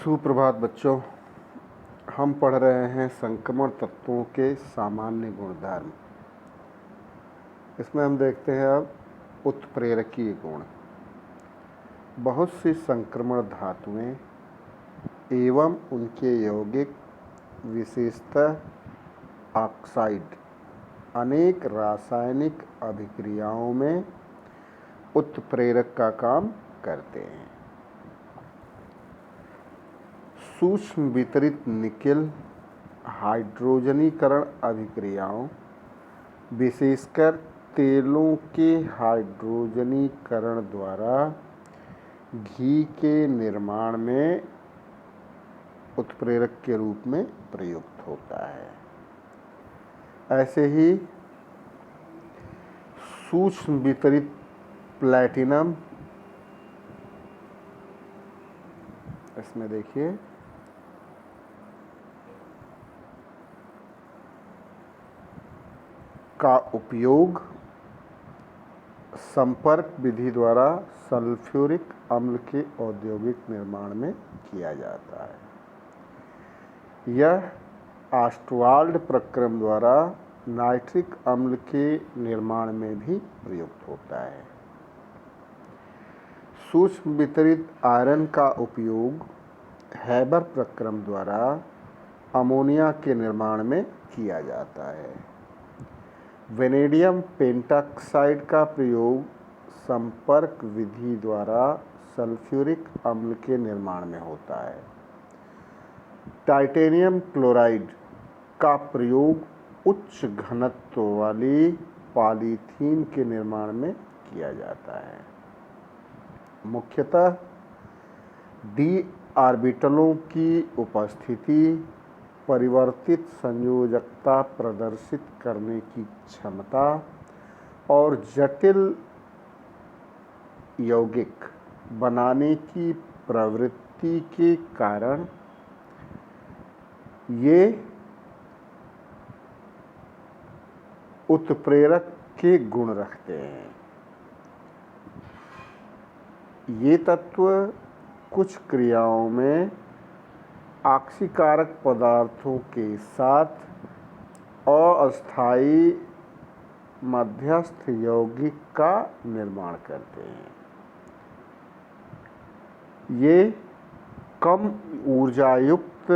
सुप्रभात बच्चों। हम पढ़ रहे हैं संक्रमण तत्वों के सामान्य गुणधर्म। इसमें हम देखते हैं अब उत्प्रेरकीय गुण। बहुत सी संक्रमण धातुएं एवं उनके यौगिक, विशेषतः ऑक्साइड, अनेक रासायनिक अभिक्रियाओं में उत्प्रेरक का काम करते हैं। सूक्ष्म वितरित निकेल हाइड्रोजनीकरण अभिक्रियाओं, विशेषकर तेलों के हाइड्रोजनीकरण द्वारा घी के निर्माण में उत्प्रेरक के रूप में प्रयुक्त होता है। ऐसे ही सूक्ष्म वितरित प्लैटिनम, इसमें देखिए का उपयोग संपर्क विधि द्वारा सल्फ्यूरिक अम्ल के औद्योगिक निर्माण में किया जाता है। यह ऑस्टवाल्ड प्रक्रम द्वारा नाइट्रिक अम्ल के निर्माण में भी प्रयुक्त होता है। सूक्ष्म वितरित आयरन का उपयोग हैबर प्रक्रम द्वारा अमोनिया के निर्माण में किया जाता है। वेनेडियम पेंटॉक्साइड का प्रयोग संपर्क विधि द्वारा सल्फ्यूरिक अम्ल के निर्माण में होता है। टाइटेनियम क्लोराइड का प्रयोग उच्च घनत्व वाली पॉलीथीन के निर्माण में किया जाता है। मुख्यतः डी ऑर्बिटलों की उपस्थिति परिवर्तित संयोजकता प्रदर्शित करने की क्षमता और जटिल यौगिक बनाने की प्रवृत्ति के कारण ये उत्प्रेरक के गुण रखते हैं। ये तत्व कुछ क्रियाओं में ऑक्सीकारक पदार्थों के साथ अस्थायी मध्यस्थ यौगिक का निर्माण करते हैं। ये कम ऊर्जायुक्त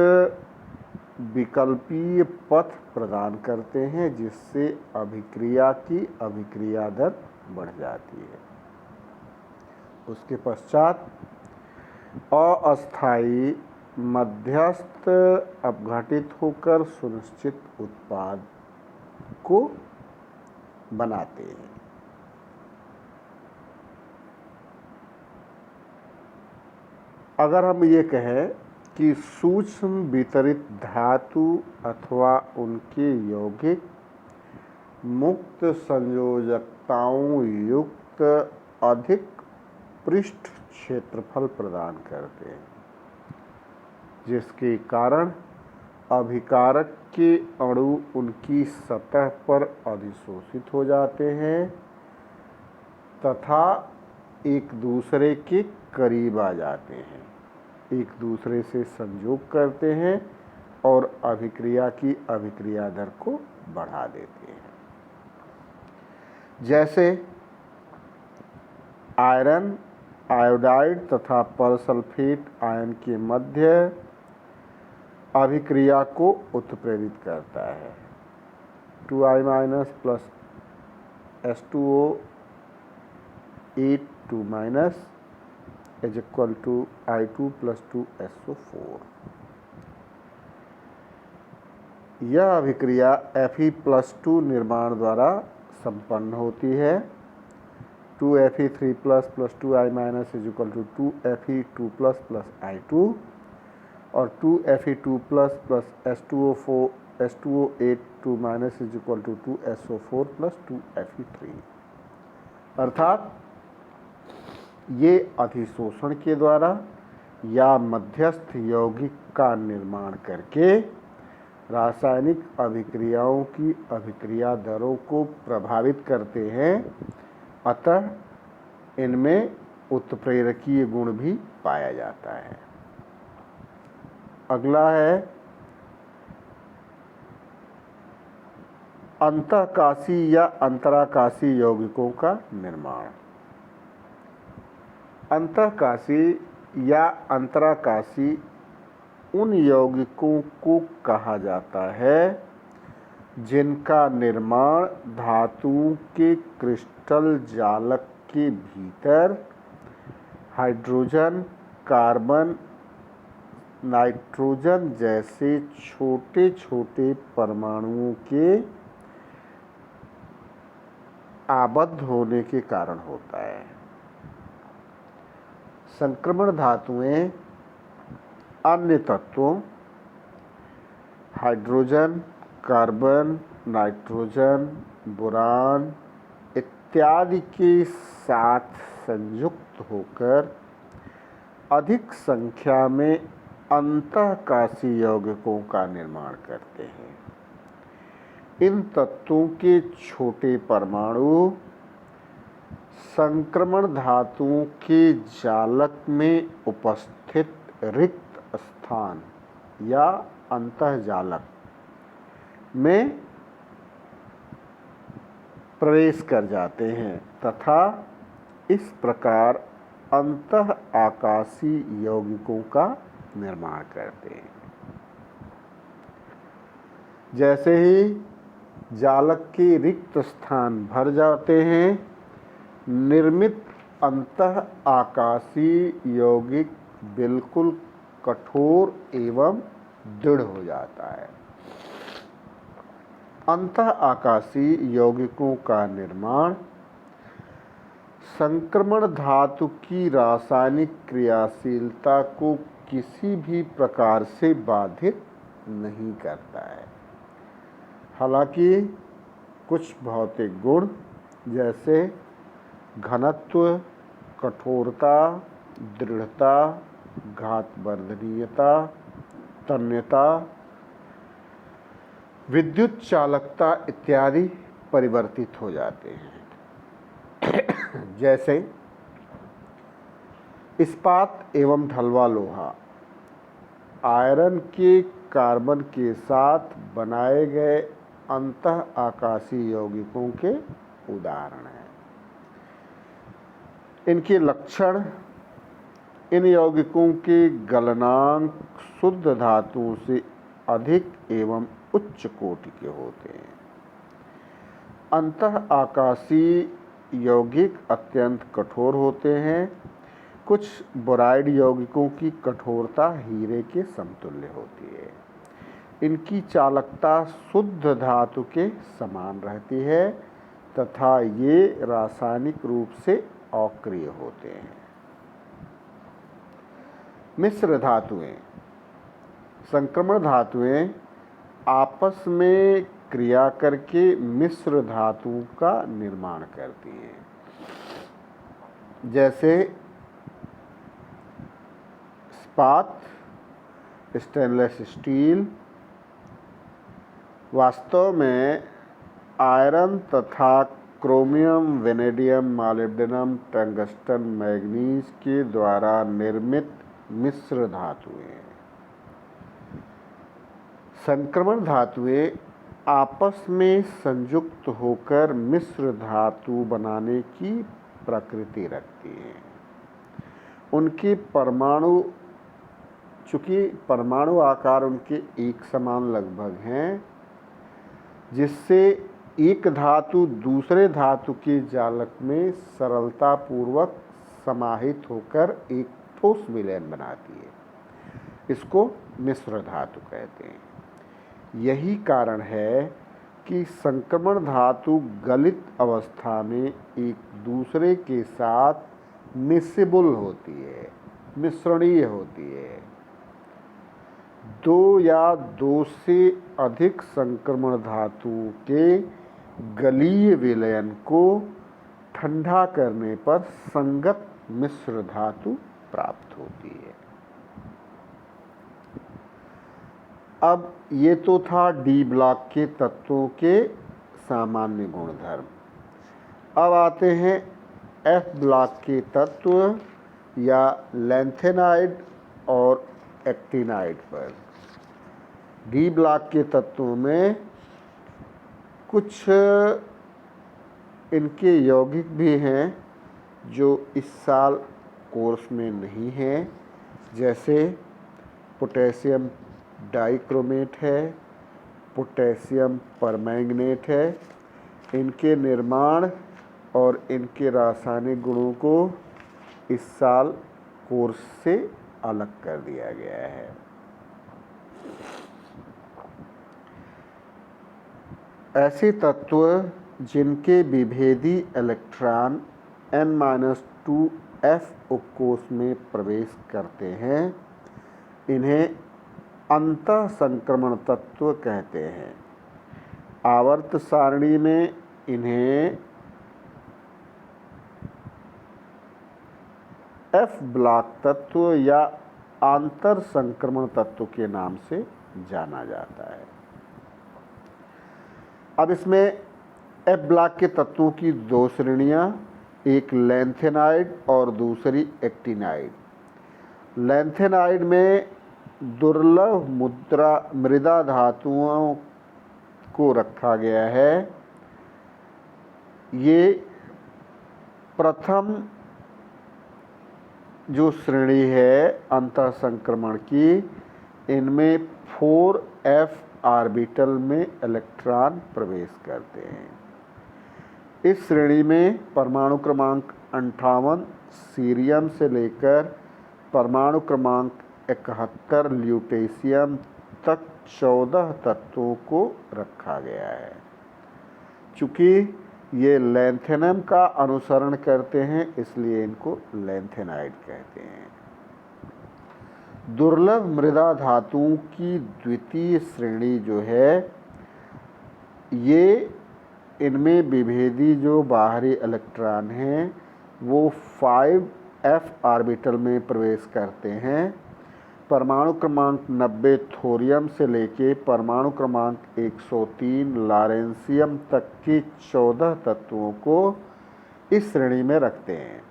विकल्पीय पथ प्रदान करते हैं, जिससे अभिक्रिया की अभिक्रिया दर बढ़ जाती है। उसके पश्चात अस्थायी मध्यस्थ अपघटित होकर सुनिश्चित उत्पाद को बनाते हैं। अगर हम ये कहें कि सूक्ष्म वितरित धातु अथवा उनके यौगिक मुक्त संयोजकताओं युक्त अधिक पृष्ठ क्षेत्रफल प्रदान करते हैं, जिसके कारण अभिकारक के अणु उनकी सतह पर अधिशोषित हो जाते हैं तथा एक दूसरे के करीब आ जाते हैं, एक दूसरे से संयोग करते हैं और अभिक्रिया की अभिक्रिया दर को बढ़ा देते हैं। जैसे आयरन आयोडाइड तथा परसल्फेट आयन के मध्य अभिक्रिया को उत्प्रेरित करता है। 2I- plus H2O 8 2- is equal to I2 plus 2SO4। यह अभिक्रिया Fe+2 निर्माण द्वारा संपन्न होती है। 2Fe3 plus 2I- is equal to 2Fe2 plus I2 और 2Fe2 plus H2O8 2- is equal to 2SO4 plus 2Fe3। अर्थात ये अधिशोषण के द्वारा या मध्यस्थ यौगिक का निर्माण करके रासायनिक अभिक्रियाओं की अभिक्रिया दरों को प्रभावित करते हैं। अतः इनमें उत्प्रेरकीय गुण भी पाया जाता है। अगला है अंतःकाशी या अंतराकाशी यौगिकों का निर्माण। अंतःकाशी या अंतराकाशी उन यौगिकों को कहा जाता है जिनका निर्माण धातुओं के क्रिस्टल जालक के भीतर हाइड्रोजन, कार्बन, नाइट्रोजन जैसे छोटे छोटे परमाणुओं के आबद्ध होने के कारण होता है। संक्रमण धातुएं अन्य तत्वों हाइड्रोजन, कार्बन, नाइट्रोजन, बोरान इत्यादि के साथ संयुक्त होकर अधिक संख्या में अंतःकाशी यौगिकों का निर्माण करते हैं। इन तत्वों के छोटे परमाणु संक्रमण धातुओं के जालक में उपस्थित रिक्त स्थान या अंतःजालक में प्रवेश कर जाते हैं तथा इस प्रकार अंतः आकाशी यौगिकों का निर्माण करते हैं। जैसे ही जालक के रिक्त स्थान भर जाते हैं, निर्मित अंतः आकाशी यौगिक बिल्कुल कठोर एवं दृढ़ हो जाता है। अंतः आकाशी यौगिकों का निर्माण संक्रमण धातु की रासायनिक क्रियाशीलता को किसी भी प्रकार से बाधित नहीं करता है। हालांकि कुछ भौतिक गुण जैसे घनत्व, कठोरता, दृढ़ता, घातवर्धनीयता, तन्यता, विद्युत चालकता इत्यादि परिवर्तित हो जाते हैं। जैसे इस्पात एवं ढलवा लोहा आयरन के कार्बन के साथ बनाए गए अंतः आकाशी यौगिकों के उदाहरण हैं। इनके लक्षण इन यौगिकों के गलनांक शुद्ध धातुओं से अधिक एवं उच्च कोटि के होते हैं। अंतः आकाशी यौगिक अत्यंत कठोर होते हैं। कुछ बोराइड यौगिकों की कठोरता हीरे के समतुल्य होती है। इनकी चालकता शुद्ध धातु के समान रहती है तथा ये रासायनिक रूप से अक्रिय होते हैं। मिश्र धातुएं संक्रमण धातुएं आपस में क्रिया करके मिश्र धातुओं का निर्माण करती हैं। जैसे इस्पात, स्टेनलेस स्टील वास्तव में आयरन तथा chromium, vanadium, molybdenum, tungsten, manganese के द्वारा निर्मित मिश्र धातुएं। संक्रमण धातुएं आपस में संयुक्त होकर मिश्र धातु बनाने की प्रकृति रखती हैं। उनके परमाणु चूँकि परमाणु आकार उनके एक समान लगभग हैं, जिससे एक धातु दूसरे धातु के जालक में सरलतापूर्वक समाहित होकर एक ठोस विलयन बनाती है। इसको मिश्र धातु कहते हैं। यही कारण है कि संक्रमण धातु गलित अवस्था में एक दूसरे के साथ मिसिबल होती है, मिश्रणीय होती है। दो या दो से अधिक संक्रमण धातुओं के गलीय विलयन को ठंडा करने पर संगत मिश्र धातु प्राप्त होती है। अब ये तो था डी ब्लॉक के तत्वों के सामान्य गुणधर्म। अब आते हैं एफ ब्लॉक के तत्व या लैंथेनाइड और एक्टिनाइड पर। डी ब्लॉक के तत्वों में कुछ इनके यौगिक भी हैं जो इस साल कोर्स में नहीं हैं, जैसे पोटेशियम डाइक्रोमेट है, पोटेशियम परमैंगनेट है। इनके निर्माण और इनके रासायनिक गुणों को इस साल कोर्स से अलग कर दिया गया है। ऐसे तत्व जिनके विभेदी इलेक्ट्रॉन n-2f उपकोष में प्रवेश करते हैं, इन्हें अंतः संक्रमण तत्व कहते हैं। आवर्त सारणी में इन्हें एफ ब्लॉक तत्व या आंतर संक्रमण तत्व के नाम से जाना जाता है। अब इसमें एफ ब्लॉक के तत्वों की दो श्रेणियां, एक लैंथेनाइड और दूसरी एक्टिनाइड। लैंथेनाइड में दुर्लभ मृदा धातुओं को रखा गया है। ये प्रथम जो श्रेणी है अंतः संक्रमण की, इनमें 4f ऑर्बिटल में इलेक्ट्रॉन प्रवेश करते हैं। इस श्रेणी में परमाणु क्रमांक 58 सीरियम से लेकर परमाणु क्रमांक 71 ल्यूटेशियम तक 14 तत्वों को रखा गया है। चूँकि ये लैंथेनम का अनुसरण करते हैं, इसलिए इनको लैंथेनाइड कहते हैं। दुर्लभ मृदा धातुओं की द्वितीय श्रेणी जो है, ये इनमें विभेदी जो बाहरी इलेक्ट्रॉन हैं वो 5f ऑर्बिटल में प्रवेश करते हैं। परमाणु क्रमांक 90 थोरियम से लेके परमाणु क्रमांक 103 लॉरेंसियम तक के 14 तत्वों को इस श्रेणी में रखते हैं।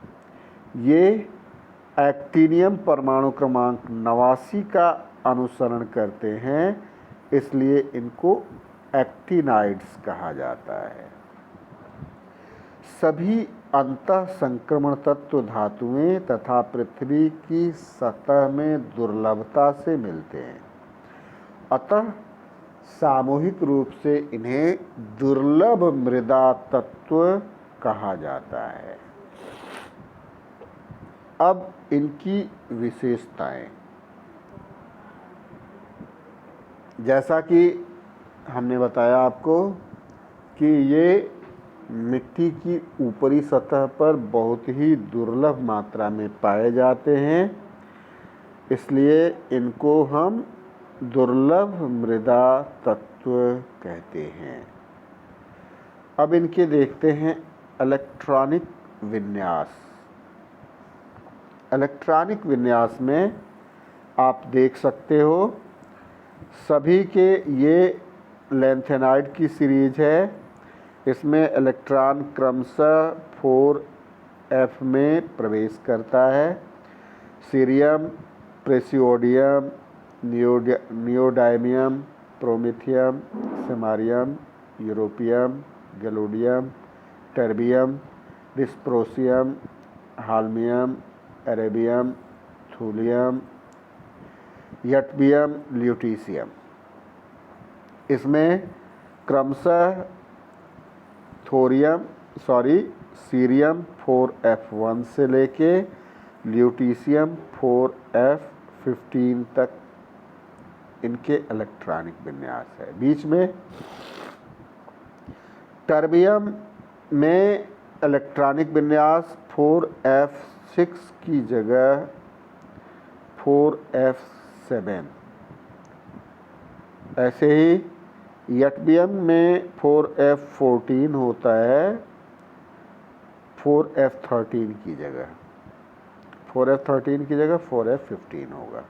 ये एक्टिनियम परमाणु क्रमांक 89 का अनुसरण करते हैं, इसलिए इनको एक्टिनाइड्स कहा जाता है। सभी अंतः संक्रमण तत्व धातुएं तथा पृथ्वी की सतह में दुर्लभता से मिलते हैं, अतः सामूहिक रूप से इन्हें दुर्लभ मृदा तत्व कहा जाता है। अब इनकी विशेषताएं, जैसा कि हमने बताया आपको कि ये मिट्टी की ऊपरी सतह पर बहुत ही दुर्लभ मात्रा में पाए जाते हैं, इसलिए इनको हम दुर्लभ मृदा तत्व कहते हैं। अब इनके देखते हैं इलेक्ट्रॉनिक विन्यास। इलेक्ट्रॉनिक विन्यास में आप देख सकते हो सभी के, ये लैंथेनाइड की सीरीज है। इसमें इलेक्ट्रॉन क्रमशः 4f में प्रवेश करता है। Cerium, praseodymium, neodymium, promethium, samarium, europium, gadolinium, terbium, dysprosium, holmium, erbium, thulium, ytterbium, lutetium. इसमें क्रमशः सीरियम 4f1 से लेके ल्यूटीशियम 4f15 तक इनके इलेक्ट्रॉनिक विन्यास है। बीच में टर्बियम में इलेक्ट्रॉनिक विन्यास 4f6 की जगह 4f7। ऐसे ही यटबियम में 4f14 होता है 4f13 की जगह, 4f13 की जगह 4f15 होगा।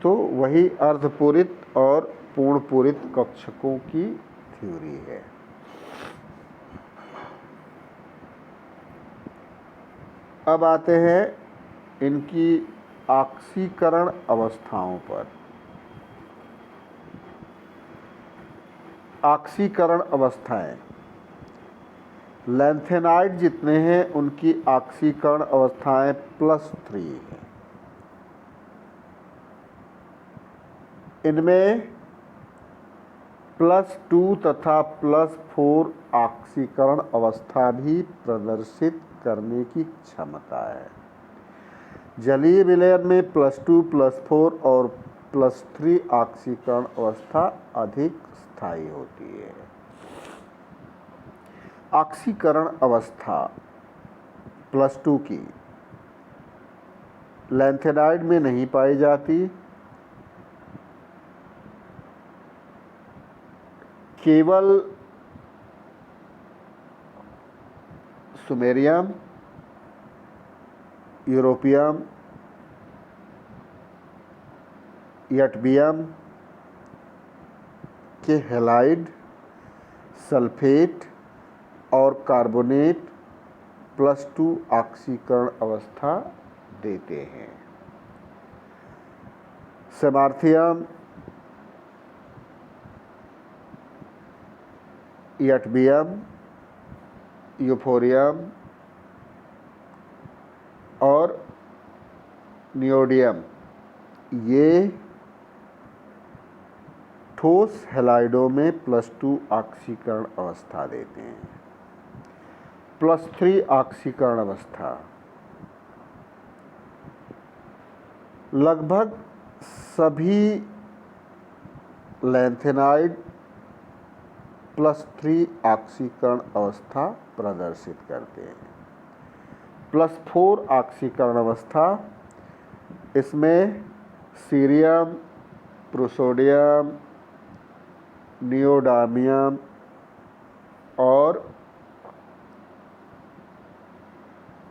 तो वही अर्धपूरित और पूर्णपूरित कक्षकों की थ्योरी है। अब आते हैं इनकी ऑक्सीकरण अवस्थाओं पर। ऑक्सीकरण अवस्थाएं, लैंथेनाइड जितने हैं उनकी ऑक्सीकरण अवस्थाएं +3 हैं। इनमें +2 तथा +4 ऑक्सीकरण अवस्था भी प्रदर्शित करने की क्षमता है। जलीय विलयन में +2, +4 और +3 ऑक्सीकरण अवस्था अधिक स्थायी होती है। ऑक्सीकरण अवस्था +2 की लैंथेनाइड में नहीं पाई जाती, केवल सुमेरियम, यूरोपियम, यटबियम के हैलाइड, सल्फेट और कार्बोनेट +2 ऑक्सीकरण अवस्था देते हैं। सेमार्थियम, यटबियम, यूफोरियम और नियोडियम ये ठोस हैलाइडों में +2 ऑक्सीकरण अवस्था देते हैं। +3 ऑक्सीकरण अवस्था लगभग सभी लैंथेनाइड +3 ऑक्सीकरण अवस्था प्रदर्शित करते हैं। +4 ऑक्सीकरण अवस्था, इसमें सीरियम, प्रोसोडियम, नियोडामियम और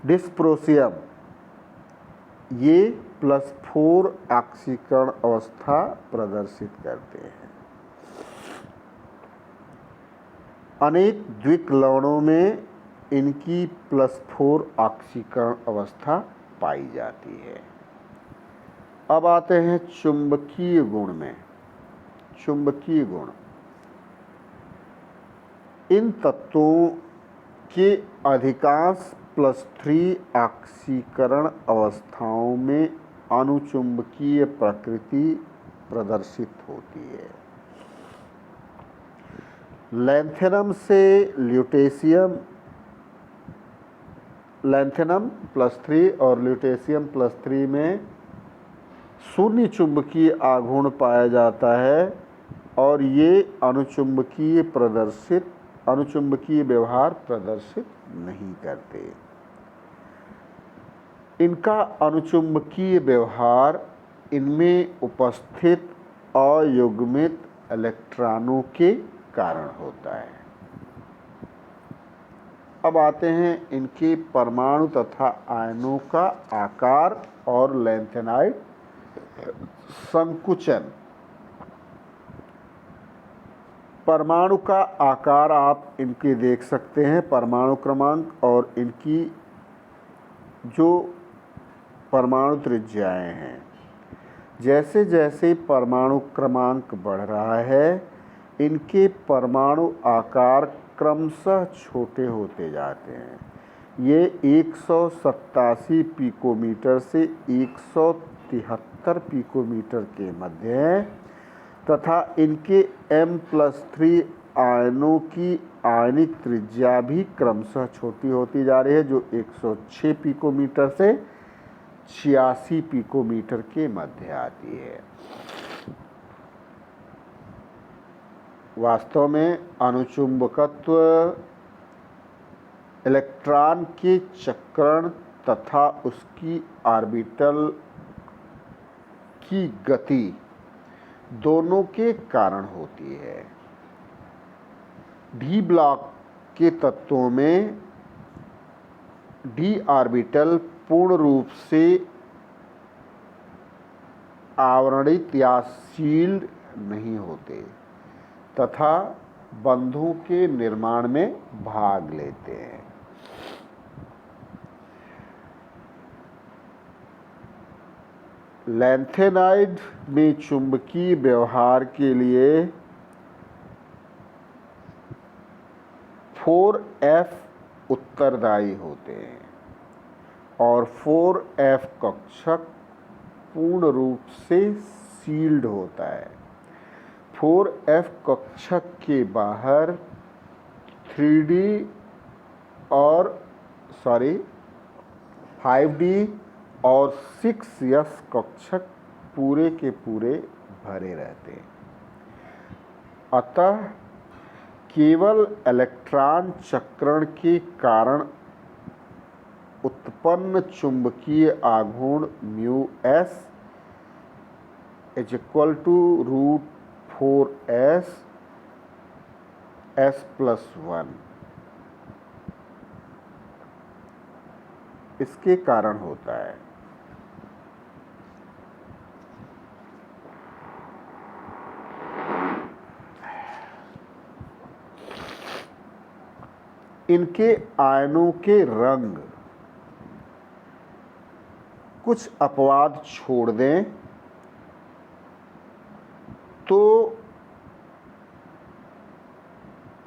डिस्प्रोसियम ये +4 ऑक्सीकरण अवस्था प्रदर्शित करते हैं। अनेक द्विक लवणों में इनकी +4 ऑक्सीकरण अवस्था पाई जाती है। अब आते हैं चुंबकीय गुण में। चुंबकीय गुण, इन तत्वों के अधिकांश +3 ऑक्सीकरण अवस्थाओं में अनुचुंबकीय प्रकृति प्रदर्शित होती है। लैंथेनम से ल्यूटेशियम, लैंथेनम +3 और ल्यूटेशियम +3 में शून्य चुंबकीय आघूर्ण पाया जाता है और ये अनुचुंबकीय व्यवहार प्रदर्शित नहीं करते। इनका अनुचुंबकीय व्यवहार इनमें उपस्थित अयुग्मित इलेक्ट्रॉनों के कारण होता है। अब आते हैं इनके परमाणु तथा आयनों का आकार और लैंथेनाइड संकुचन। परमाणु का आकार आप इनके देख सकते हैं, परमाणु क्रमांक और इनकी जो परमाणु त्रिज्याएं हैं। जैसे जैसे परमाणु क्रमांक बढ़ रहा है, इनके परमाणु आकार क्रमशः छोटे होते जाते हैं। ये 187 पिकोमीटर से 173 पिकोमीटर के मध्य हैं तथा इनके M+3 आयनों की आयनिक त्रिज्या भी क्रमशः छोटी होती जा रही है, जो 106 पिकोमीटर से 86 पिकोमीटर के मध्य आती है। वास्तव में अनुचुंबकत्व इलेक्ट्रॉन के चक्रण तथा उसकी ऑर्बिटल की गति दोनों के कारण होती है। डी ब्लॉक के तत्वों में डी ऑर्बिटल पूर्ण रूप से आवरणित या शील्ड नहीं होते तथा बंधों के निर्माण में भाग लेते हैं। लैंथेनाइड में चुंबकीय व्यवहार के लिए 4f उत्तरदायी होते हैं और 4f कक्षक पूर्ण रूप से सील्ड होता है। 4f कक्षक के बाहर 3D और 5D और 6s कक्षक पूरे के पूरे भरे रहते हैं। अतः केवल इलेक्ट्रॉन चक्रण के कारण उत्पन्न चुंबकीय आघूर्ण μs √4s s+1 इसके कारण होता है। इनके आयनों के रंग कुछ अपवाद छोड़ दें तो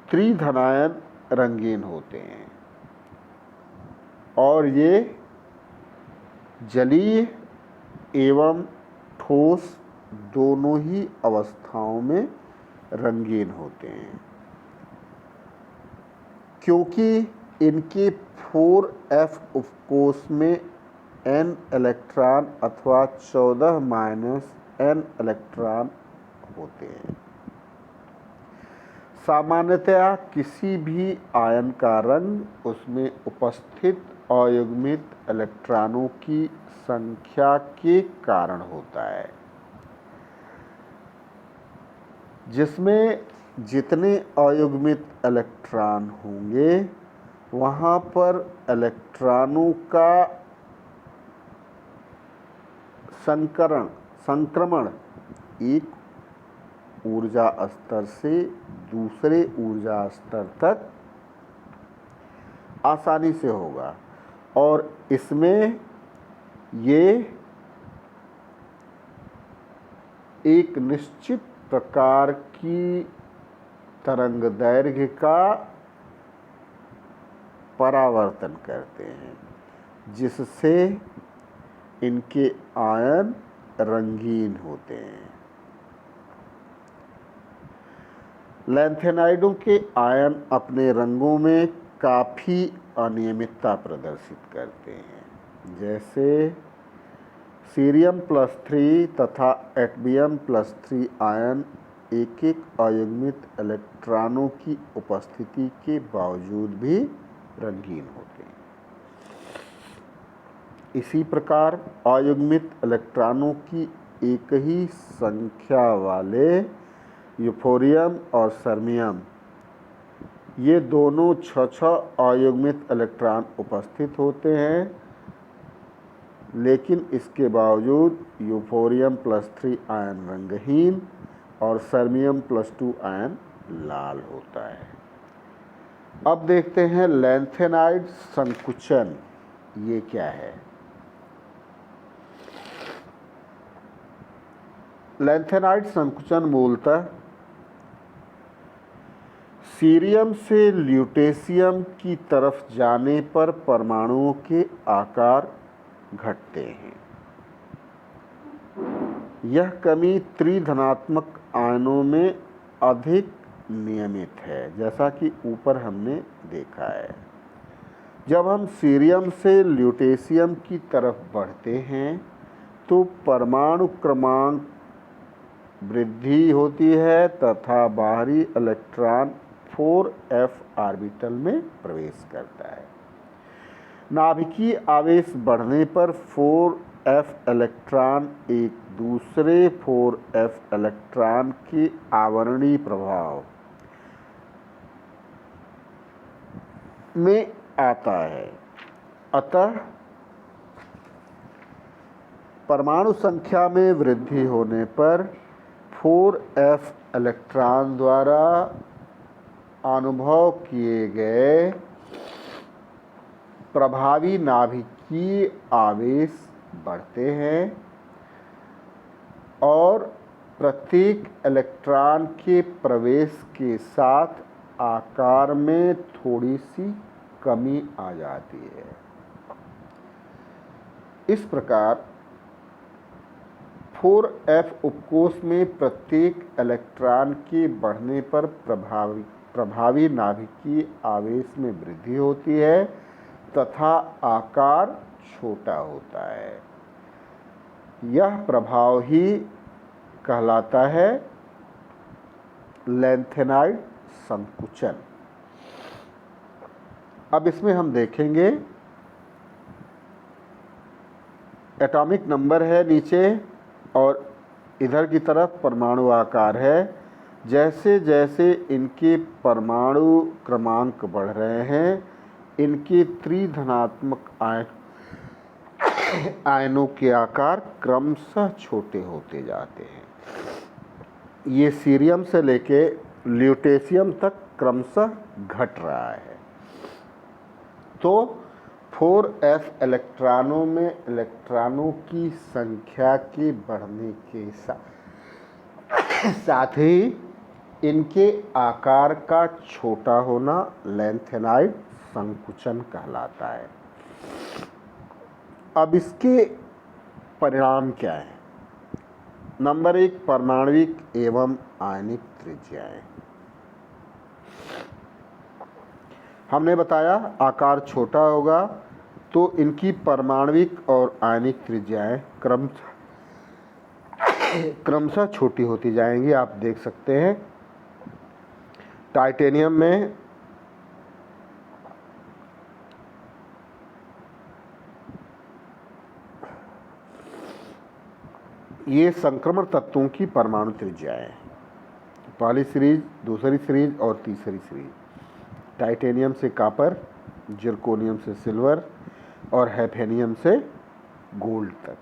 त्रिधनायन रंगीन होते हैं और ये जलीय एवं ठोस दोनों ही अवस्थाओं में रंगीन होते हैं। क्योंकि इनके 4f उपकोष में n इलेक्ट्रॉन अथवा 14 n इलेक्ट्रॉन होते हैं। सामान्यतया किसी भी आयन का रंग उसमें उपस्थित अयुग्मित इलेक्ट्रॉनों की संख्या के कारण होता है। जिसमें जितने अयुग्मित इलेक्ट्रॉन होंगे वहाँ पर इलेक्ट्रॉनों का संक्रमण एक ऊर्जा स्तर से दूसरे ऊर्जा स्तर तक आसानी से होगा और इसमें ये एक निश्चित प्रकार की तरंग दैर्घ्य का परावर्तन करते हैं जिससे इनके आयन रंगीन होते हैं। लैंथेनाइडों के आयन अपने रंगों में काफ़ी अनियमितता प्रदर्शित करते हैं। जैसे सीरियम+3 तथा एटबियम+3 आयन एक एक अयुग्मित इलेक्ट्रॉनों की उपस्थिति के बावजूद भी रंगीन होते हैं। इसी प्रकार अयुग्मित इलेक्ट्रॉनों की एक ही संख्या वाले यूफोरियम और सर्मियम ये दोनों 6 अयुग्मित इलेक्ट्रॉन उपस्थित होते हैं, लेकिन इसके बावजूद यूफोरियम+3 आयन रंगहीन और सर्मियम+2 आयन लाल होता है। अब देखते हैं लैंथेनाइड संकुचन ये क्या है। लैंथेनाइड संकुचन मूलतः सीरियम से ल्यूटेशियम की तरफ जाने पर परमाणुओं के आकार घटते हैं। यह कमी त्रिधनात्मक आयनों में अधिक नियमित है, जैसा कि ऊपर हमने देखा है। जब हम सीरियम से ल्यूटेशियम की तरफ बढ़ते हैं तो परमाणु क्रमांक वृद्धि होती है तथा बाहरी इलेक्ट्रॉन 4f ऑर्बिटल में प्रवेश करता है। नाभिकीय आवेश बढ़ने पर 4f इलेक्ट्रॉन एक दूसरे 4f इलेक्ट्रॉन के आवरणीय प्रभाव में आता है। अतः परमाणु संख्या में वृद्धि होने पर 4f इलेक्ट्रॉन द्वारा अनुभव किए गए प्रभावी नाभिकीय आवेश बढ़ते हैं और प्रत्येक इलेक्ट्रॉन के प्रवेश के साथ आकार में थोड़ी सी कमी आ जाती है। इस प्रकार 4f उपकोष में प्रत्येक इलेक्ट्रॉन के बढ़ने पर प्रभावी नाभिकीय आवेश में वृद्धि होती है तथा आकार छोटा होता है। यह प्रभाव ही कहलाता है लैंथेनाइड संकुचन। अब इसमें हम देखेंगे एटॉमिक नंबर है नीचे और इधर की तरफ परमाणु आकार है। जैसे जैसे इनके परमाणु क्रमांक बढ़ रहे हैं, इनके त्रिधनात्मक आयनों के आकार क्रमशः छोटे होते जाते हैं। ये सीरियम से लेके ल्यूटेशियम तक क्रमशः घट रहा है। तो 4f इलेक्ट्रॉनों में इलेक्ट्रॉनों की संख्या के बढ़ने के साथ ही इनके आकार का छोटा होना लैंथेनाइड संकुचन कहलाता है। अब इसके परिणाम क्या है? नंबर 1, परमाणविक एवं आयनिक त्रिज्याएं। हमने बताया आकार छोटा होगा तो इनकी परमाणविक और आयनिक त्रिज्याएं क्रमशः छोटी होती जाएंगी। आप देख सकते हैं टाइटेनियम में ये संक्रमण तत्वों की परमाणु त्रिज्याएं, पहली सीरीज, दूसरी सीरीज और तीसरी सीरीज। टाइटेनियम से कॉपर, जिरकोनियम से सिल्वर और हैफेनियम से गोल्ड तक।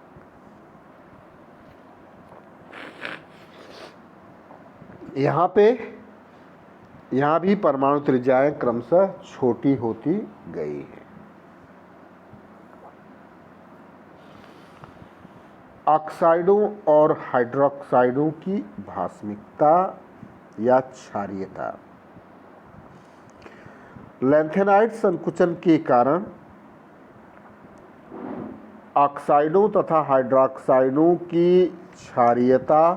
यहाँ भी परमाणु त्रिज्याएं क्रमशः छोटी होती गई हैं। ऑक्साइडों और हाइड्रोक्साइडों की भास्मिकता या क्षारीयता। लैंथेनाइड संकुचन के कारण ऑक्साइडों तथा हाइड्रोक्साइडों की क्षारीयता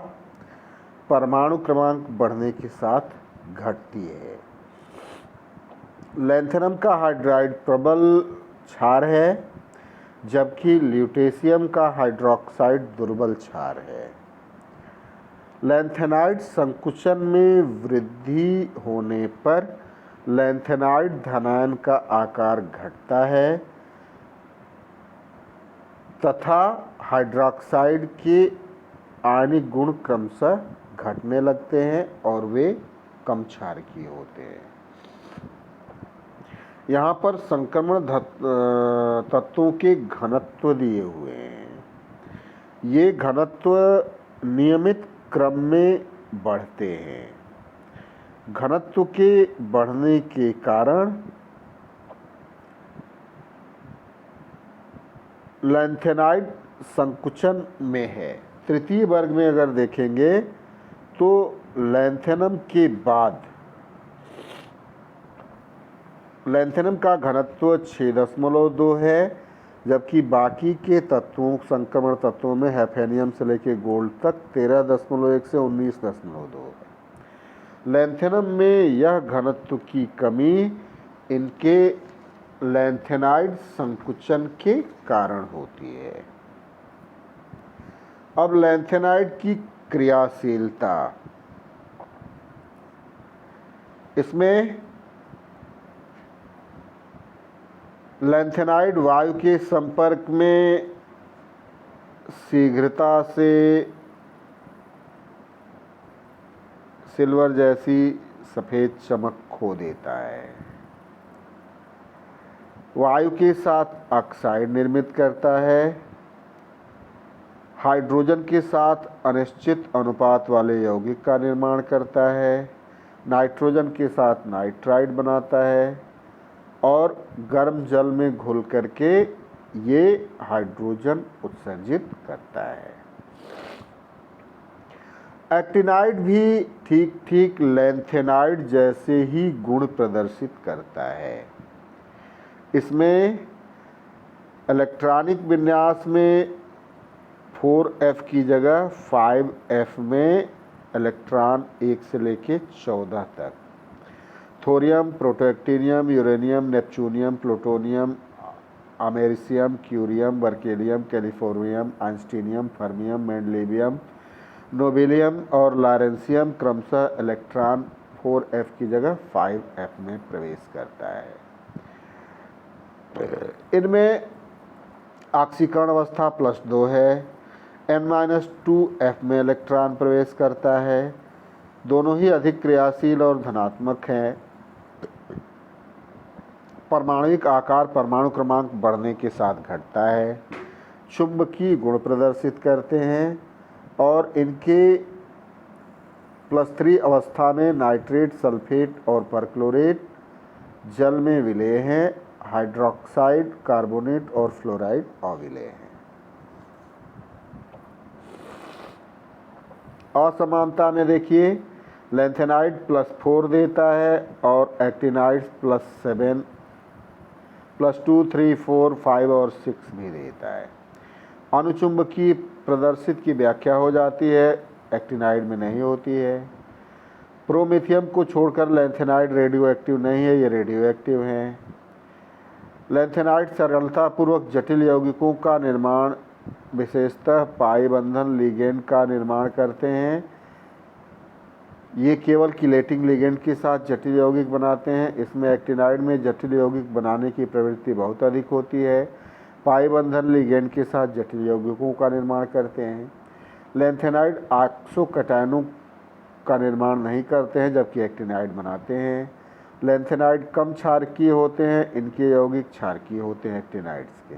परमाणु क्रमांक बढ़ने के साथ घटती है। लैंथेनम का हाइड्राइड प्रबल क्षार है, जबकि ल्यूटेशियम का हाइड्रोक्साइड दुर्बल क्षार है। लैंथेनाइड संकुचन में वृद्धि होने पर लैंथेनाइड धनायन का आकार घटता है तथा हाइड्रोक्साइड के आयनिक गुण क्रमशः घटने लगते हैं और वे कम क्षारकीय होते हैं। यहाँ पर संक्रमण तत्वों के घनत्व दिए हुए हैं। ये घनत्व नियमित क्रम में बढ़ते हैं। घनत्व के बढ़ने के कारण लैंथेनाइड संकुचन में है। तृतीय वर्ग में अगर देखेंगे तो लैंथेनम के बाद लैंथेनम का घनत्व 6.2 है, जबकि बाकी के तत्वों संक्रमण तत्वों में हैफेनियम से लेकर गोल्ड तक 13.1 से 19.2 है। लैंथेनम में यह घनत्व की कमी इनके लैंथेनाइड संकुचन के कारण होती है। अब लैंथेनाइड की क्रियाशीलता, इसमें लैंथेनाइड वायु के संपर्क में शीघ्रता से सिल्वर जैसी सफ़ेद चमक खो देता है। वायु के साथ ऑक्साइड निर्मित करता है। हाइड्रोजन के साथ अनिश्चित अनुपात वाले यौगिक का निर्माण करता है। नाइट्रोजन के साथ नाइट्राइड बनाता है और गर्म जल में घुल करके ये हाइड्रोजन उत्सर्जित करता है। एक्टिनाइड भी ठीक ठीक लैंथेनाइड जैसे ही गुण प्रदर्शित करता है। इसमें इलेक्ट्रॉनिक विन्यास में 4f की जगह 5f में इलेक्ट्रॉन 1 से लेके 14 तक। Thorium, protactinium, uranium, neptunium, plutonium, americium, curium, berkelium, californium, einsteinium, fermium, mendelevium, nobelium और लॉरेंसियम क्रमशः इलेक्ट्रॉन 4f की जगह 5f में प्रवेश करता है। इनमें ऑक्सीकरण अवस्था +2 है। n-2f में इलेक्ट्रॉन प्रवेश करता है। दोनों ही अधिक क्रियाशील और धनात्मक हैं। परमाणुविक आकार परमाणु क्रमांक बढ़ने के साथ घटता है। चुंबकीय गुण प्रदर्शित करते हैं और इनके +3 अवस्था में नाइट्रेट, सल्फेट और परक्लोरेट जल में विलेय हैं। हाइड्रोक्साइड, कार्बोनेट और फ्लोराइड अविलेय हैं। असमानता में देखिए, लैंथेनाइड +4 देता है और एक्टिनाइड +7, +2, 3, 4, 5 और 6 भी देता है। अनुचुंबकीय प्रदर्शित की व्याख्या हो जाती है, एक्टिनाइड में नहीं होती है। प्रोमेथियम को छोड़कर लैंथेनाइड रेडियो एक्टिव नहीं है, ये रेडियो एक्टिव हैं। लैंथेनाइड सरलतापूर्वक जटिल यौगिकों का निर्माण, विशेषतः पाई बंधन लिगेंड का निर्माण करते हैं। ये केवल किलेटिंग लिगेंड के साथ जटिल यौगिक बनाते हैं। इसमें एक्टिनाइड में जटिल यौगिक बनाने की प्रवृत्ति बहुत अधिक होती है। पाई बंधन लिगेंड के साथ जटिल यौगिकों का निर्माण करते हैं। लैंथेनाइड ऑक्सोकैटायनों का निर्माण नहीं करते हैं, जबकि एक्टिनाइड बनाते हैं। लैंथेनाइड कम क्षारकीय होते हैं, इनके यौगिक क्षारकीय होते हैं एक्टिनाइड्स के।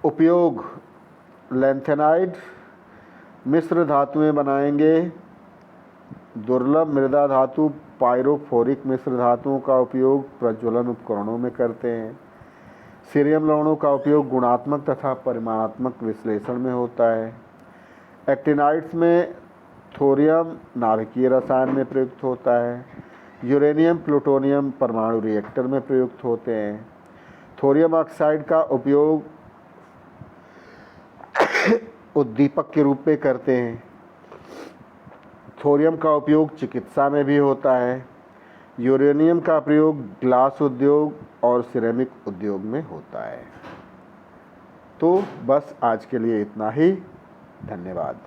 उपयोग: लैंथेनाइड मिश्र धातुएं बनाएंगे। दुर्लभ मृदा धातु पायरोफोरिक मिश्र धातुओं का उपयोग प्रज्वलन उपकरणों में करते हैं। सीरियम लवणों का उपयोग गुणात्मक तथा परिमाणात्मक विश्लेषण में होता है। एक्टिनाइड्स में थोरियम नाभिकीय रसायन में प्रयुक्त होता है। यूरेनियम, प्लूटोनियम परमाणु रिएक्टर में प्रयुक्त होते हैं। थोरियम ऑक्साइड का उपयोग उद्दीपक के रूप में करते हैं। थोरियम का उपयोग चिकित्सा में भी होता है। यूरेनियम का प्रयोग ग्लास उद्योग और सिरेमिक उद्योग में होता है। तो बस आज के लिए इतना ही। धन्यवाद।